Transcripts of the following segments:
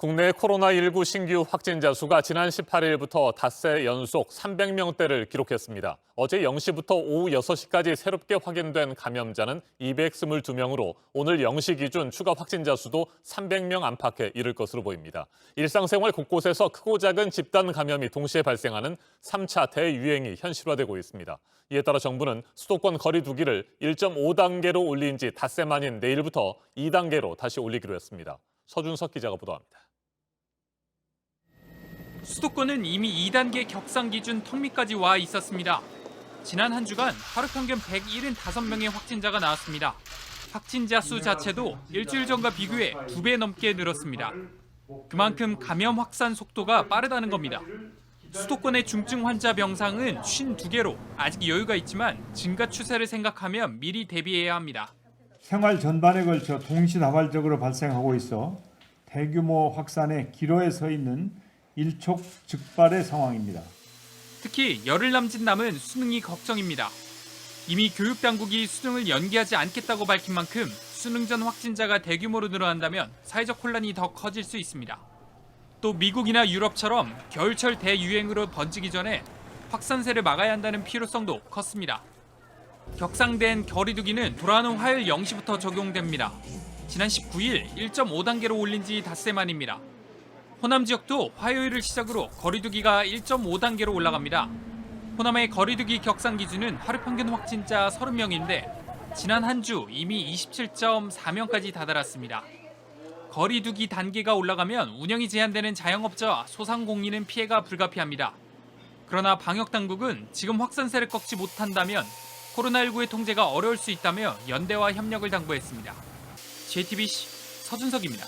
국내 코로나19 신규 확진자 수가 지난 18일부터 닷새 연속 300명대를 기록했습니다. 어제 0시부터 오후 6시까지 새롭게 확인된 감염자는 222명으로 오늘 0시 기준 추가 확진자 수도 300명 안팎에 이를 것으로 보입니다. 일상생활 곳곳에서 크고 작은 집단 감염이 동시에 발생하는 3차 대유행이 현실화되고 있습니다. 이에 따라 정부는 수도권 거리 두기를 1.5단계로 올린 지 닷새 만인 내일부터 2단계로 다시 올리기로 했습니다. 서준석 기자가 보도합니다. 수도권은 이미 2단계 격상 기준 턱밑까지 와 있었습니다. 지난 한 주간 하루 평균 175명의 확진자가 나왔습니다. 확진자 수 자체도 일주일 전과 비교해 2배 넘게 늘었습니다. 그만큼 감염 확산 속도가 빠르다는 겁니다. 수도권의 중증 환자 병상은 52개로 아직 여유가 있지만 증가 추세를 생각하면 미리 대비해야 합니다. 생활 전반에 걸쳐 동시다발적으로 발생하고 있어 대규모 확산의 기로에 서 있는 일촉즉발의 상황입니다. 특히 열흘 남짓 남은 수능이 걱정입니다. 이미 교육당국이 수능을 연기하지 않겠다고 밝힌 만큼 수능 전 확진자가 대규모로 늘어난다면 사회적 혼란이 더 커질 수 있습니다. 또 미국이나 유럽처럼 겨울철 대유행으로 번지기 전에 확산세를 막아야 한다는 필요성도 컸습니다. 격상된 거리두기는 돌아오는 화요일 0시부터 적용됩니다. 지난 19일 1.5단계로 올린 지 닷새 만입니다. 호남 지역도 화요일을 시작으로 거리두기가 1.5단계로 올라갑니다. 호남의 거리두기 격상 기준은 하루 평균 확진자 30명인데 지난 한 주 이미 27.4명까지 다다랐습니다. 거리두기 단계가 올라가면 운영이 제한되는 자영업자와 소상공인은 피해가 불가피합니다. 그러나 방역당국은 지금 확산세를 꺾지 못한다면 코로나19의 통제가 어려울 수 있다며 연대와 협력을 당부했습니다. JTBC 서준석입니다.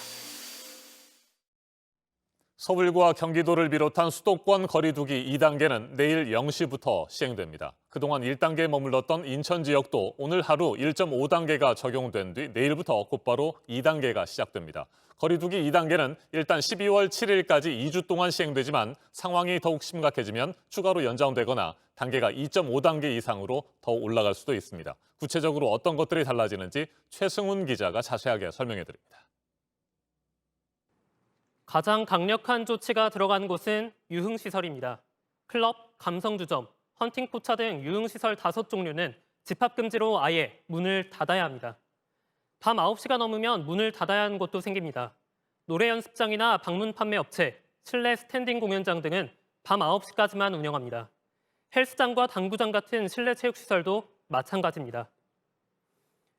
서울과 경기도를 비롯한 수도권 거리두기 2단계는 내일 0시부터 시행됩니다. 그동안 1단계에 머물렀던 인천 지역도 오늘 하루 1.5단계가 적용된 뒤 내일부터 곧바로 2단계가 시작됩니다. 거리두기 2단계는 일단 12월 7일까지 2주 동안 시행되지만 상황이 더욱 심각해지면 추가로 연장되거나 단계가 2.5단계 이상으로 더 올라갈 수도 있습니다. 구체적으로 어떤 것들이 달라지는지 최승훈 기자가 자세하게 설명해드립니다. 가장 강력한 조치가 들어간 곳은 유흥시설입니다. 클럽, 감성주점, 헌팅포차 등 유흥시설 5종류는 집합금지로 아예 문을 닫아야 합니다. 밤 9시가 넘으면 문을 닫아야 하는 곳도 생깁니다. 노래 연습장이나 방문 판매 업체, 실내 스탠딩 공연장 등은 밤 9시까지만 운영합니다. 헬스장과 당구장 같은 실내 체육시설도 마찬가지입니다.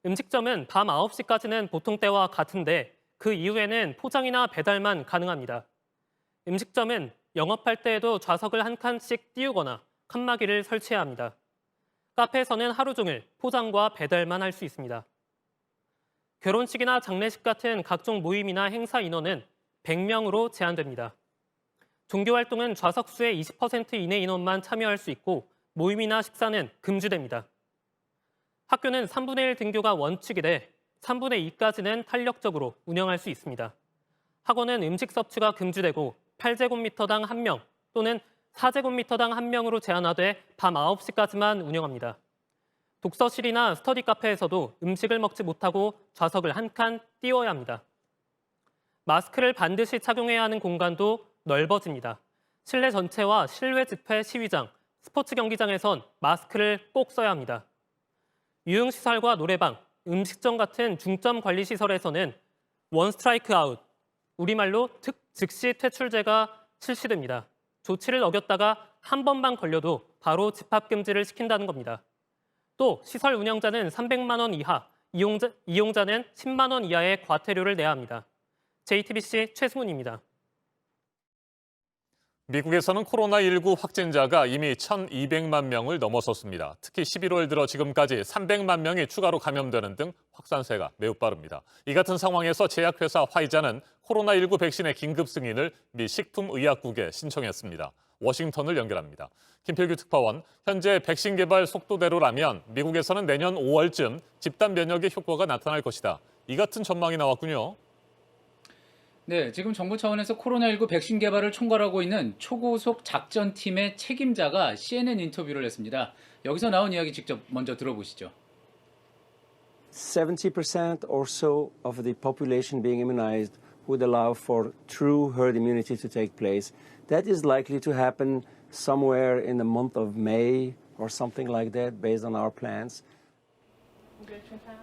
음식점은 밤 9시까지는 보통 때와 같은데 그 이후에는 포장이나 배달만 가능합니다. 음식점은 영업할 때에도 좌석을 한 칸씩 띄우거나 칸막이를 설치해야 합니다. 카페에서는 하루 종일 포장과 배달만 할 수 있습니다. 결혼식이나 장례식 같은 각종 모임이나 행사 인원은 100명으로 제한됩니다. 종교활동은 좌석 수의 20% 이내 인원만 참여할 수 있고 모임이나 식사는 금지됩니다. 학교는 3분의 1 등교가 원칙이돼 3분의 2까지는 탄력적으로 운영할 수 있습니다. 학원은 음식 섭취가 금지되고 8제곱미터당 1명 또는 4제곱미터당 1명으로 제한하되 밤 9시까지만 운영합니다. 독서실이나 스터디 카페에서도 음식을 먹지 못하고 좌석을 한 칸 띄워야 합니다. 마스크를 반드시 착용해야 하는 공간도 넓어집니다. 실내 전체와 실외 집회 시위장, 스포츠 경기장에선 마스크를 꼭 써야 합니다. 유흥시설과 노래방, 음식점 같은 중점 관리 시설에서는 원 스트라이크 아웃, 우리말로 즉시 퇴출제가 실시됩니다. 조치를 어겼다가 한 번만 걸려도 바로 집합금지를 시킨다는 겁니다. 또 시설 운영자는 300만 원 이하, 이용자는 10만 원 이하의 과태료를 내야 합니다. JTBC 최승훈입니다. 미국에서는 코로나19 확진자가 이미 1,200만 명을 넘어섰습니다. 특히 11월 들어 지금까지 300만 명이 추가로 감염되는 등 확산세가 매우 빠릅니다. 이 같은 상황에서 제약회사 화이자는 코로나19 백신의 긴급 승인을 미 식품의약국에 신청했습니다. 워싱턴을 연결합니다. 김필규 특파원, 현재 백신 개발 속도대로라면 미국에서는 내년 5월쯤 집단 면역의 효과가 나타날 것이다. 이 같은 전망이 나왔군요. 네, 지금 정부 차원에서 코로나19 백신 개발을 총괄하고 있는 초고속 작전팀의 책임자가 CNN 인터뷰를 했습니다. 여기서 나온 이야기 직접 먼저 들어보시죠. 70% or so of the population being immunized would allow for true herd immunity to take place. That is likely to happen somewhere in the month of May or something like that, based on our plans.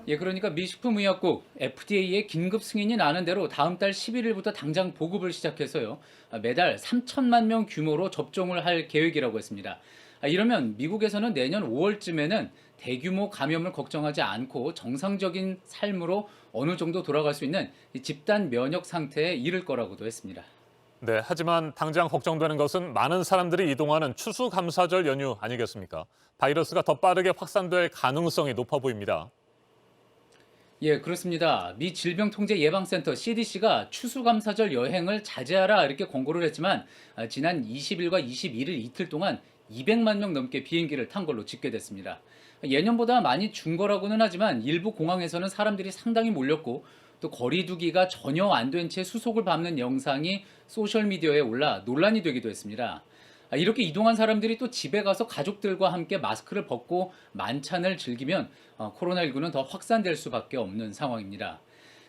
예, 그러니까 미 식품의약국 FDA의 긴급 승인이 나는 대로 다음 달 11일부터 당장 보급을 시작해서요. 매달 3천만 명 규모로 접종을 할 계획이라고 했습니다. 이러면 미국에서는 내년 5월쯤에는 대규모 감염을 걱정하지 않고 정상적인 삶으로 어느 정도 돌아갈 수 있는 집단 면역 상태에 이를 거라고도 했습니다. 네, 하지만 당장 걱정되는 것은 많은 사람들이 이동하는 추수감사절 연휴 아니겠습니까? 바이러스가 더 빠르게 확산될 가능성이 높아 보입니다. 예, 그렇습니다. 미 질병통제예방센터 CDC가 추수감사절 여행을 자제하라 이렇게 권고를 했지만 지난 20일과 21일 이틀 동안 200만 명 넘게 비행기를 탄 걸로 집계됐습니다. 예년보다 많이 준 거라고는 하지만 일부 공항에서는 사람들이 상당히 몰렸고 또 거리 두기가 전혀 안 된 채 수속을 밟는 영상이 소셜미디어에 올라 논란이 되기도 했습니다. 이렇게 이동한 사람들이 또 집에 가서 가족들과 함께 마스크를 벗고 만찬을 즐기면 코로나19는 더 확산될 수밖에 없는 상황입니다.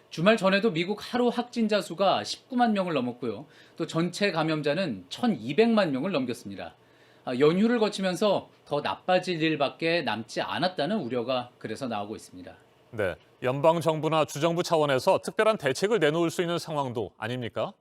주말 전에도 미국 하루 확진자 수가 19만 명을 넘었고요. 또 전체 감염자는 1,200만 명을 넘겼습니다. 연휴를 거치면서 더 나빠질 일밖에 남지 않았다는 우려가 그래서 나오고 있습니다. 네, 연방정부나 주정부 차원에서 특별한 대책을 내놓을 수 있는 상황도 아닙니까?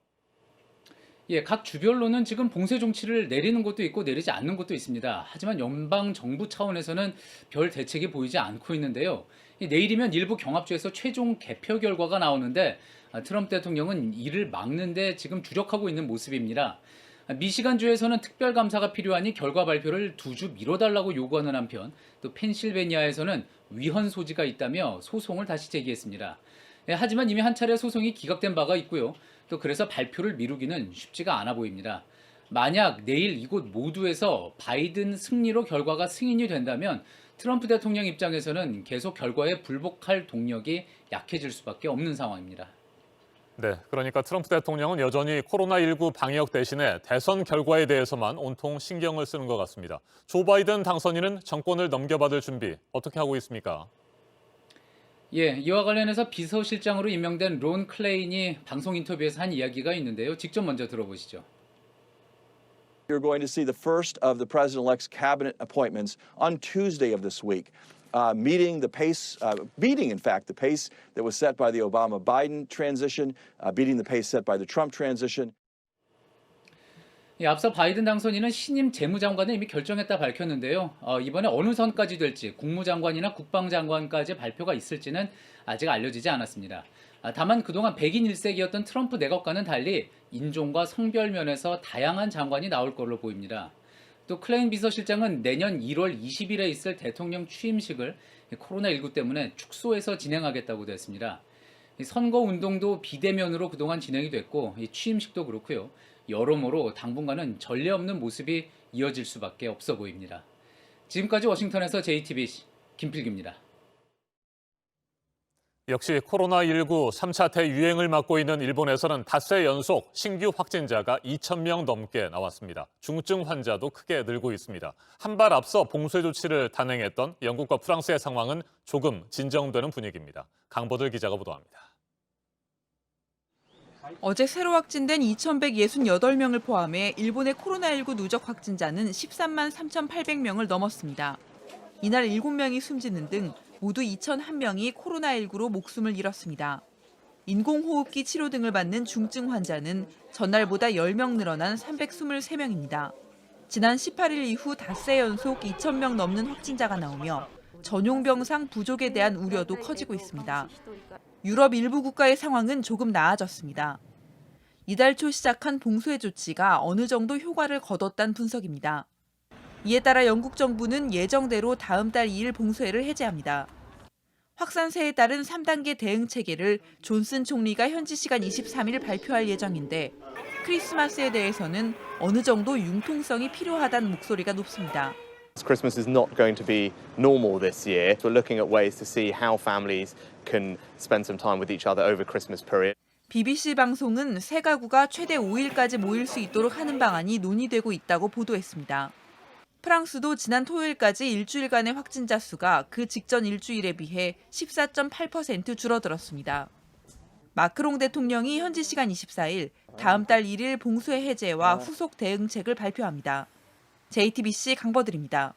예, 각 주별로는 지금 봉쇄 조치를 내리는 곳도 있고 내리지 않는 곳도 있습니다. 하지만 연방정부 차원에서는 별 대책이 보이지 않고 있는데요. 내일이면 일부 경합주에서 최종 개표 결과가 나오는데 트럼프 대통령은 이를 막는 데 지금 주력하고 있는 모습입니다. 미시간주에서는 특별감사가 필요하니 결과 발표를 2주 미뤄달라고 요구하는 한편 또 펜실베니아에서는 위헌 소지가 있다며 소송을 다시 제기했습니다. 하지만 이미 한 차례 소송이 기각된 바가 있고요. 또 그래서 발표를 미루기는 쉽지가 않아 보입니다. 만약 내일 이곳 모두에서 바이든 승리로 결과가 승인이 된다면 트럼프 대통령 입장에서는 계속 결과에 불복할 동력이 약해질 수밖에 없는 상황입니다. 네, 그러니까 트럼프 대통령은 여전히 코로나19 방역 대신에 대선 결과에 대해서만 온통 신경을 쓰는 것 같습니다. 조 바이든 당선인은 정권을 넘겨받을 준비 어떻게 하고 있습니까? 예, 이와 관련해서 비서실장으로 임명된 론 클레인이 방송 인터뷰에서 한 이야기가 있는데요. 직접 먼저 들어보시죠. You're going to see the first of the president-elect's cabinet appointments on Tuesday of this week, beating, in fact, the pace that was set by the Obama-Biden transition, beating the pace set by the Trump transition. 예, 앞서 바이든 당선인은 신임 재무장관을 이미 결정했다 밝혔는데요. 이번에 어느 선까지 될지 국무장관이나 국방장관까지 발표가 있을지는 아직 알려지지 않았습니다. 다만 그동안 백인 일색이었던 트럼프 내각과는 달리 인종과 성별 면에서 다양한 장관이 나올 걸로 보입니다. 또 클레인 비서실장은 내년 1월 20일에 있을 대통령 취임식을 코로나19 때문에 축소해서 진행하겠다고도 했습니다. 선거 운동도 비대면으로 그동안 진행이 됐고 취임식도 그렇고요. 여러모로 당분간은 전례 없는 모습이 이어질 수밖에 없어 보입니다. 지금까지 워싱턴에서 JTBC 김필기입니다. 역시 코로나19 3차 대유행을 맞고 있는 일본에서는 닷새 연속 신규 확진자가 2,000명 넘게 나왔습니다. 중증 환자도 크게 늘고 있습니다. 한 발 앞서 봉쇄 조치를 단행했던 영국과 프랑스의 상황은 조금 진정되는 분위기입니다. 강보들 기자가 보도합니다. 어제 새로 확진된 2,168명을 포함해 일본의 코로나19 누적 확진자는 13만 3,800명을 넘었습니다. 이날 7명이 숨지는 등 모두 2,001명이 코로나19로 목숨을 잃었습니다. 인공호흡기 치료 등을 받는 중증 환자는 전날보다 10명 늘어난 323명입니다. 지난 18일 이후 닷새 연속 2,000명 넘는 확진자가 나오며 전용 병상 부족에 대한 우려도 커지고 있습니다. 유럽 일부 국가의 상황은 조금 나아졌습니다. 이달 초 시작한 봉쇄 조치가 어느 정도 효과를 거뒀다는 분석입니다. 이에 따라 영국 정부는 예정대로 다음 달 2일 봉쇄를 해제합니다. 확산세에 따른 3단계 대응 체계를 존슨 총리가 현지 시간 23일 발표할 예정인데 크리스마스에 대해서는 어느 정도 융통성이 필요하다는 목소리가 높습니다. Christmas is not going to be normal this year. We're looking at ways to see how families can spend some time with each other over Christmas period. BBC 방송은 세 가구가 최대 5일까지 모일 수 있도록 하는 방안이 논의되고 있다고 보도했습니다. 프랑스도 지난 토요일까지 일주일간의 확진자 수가 그 직전 일주일에 비해 14.8% 줄어들었습니다. 마크롱 대통령이 현지 시간 24일 다음 달 1일 봉쇄 해제와 후속 대응책을 발표합니다. JTBC 강버들입니다.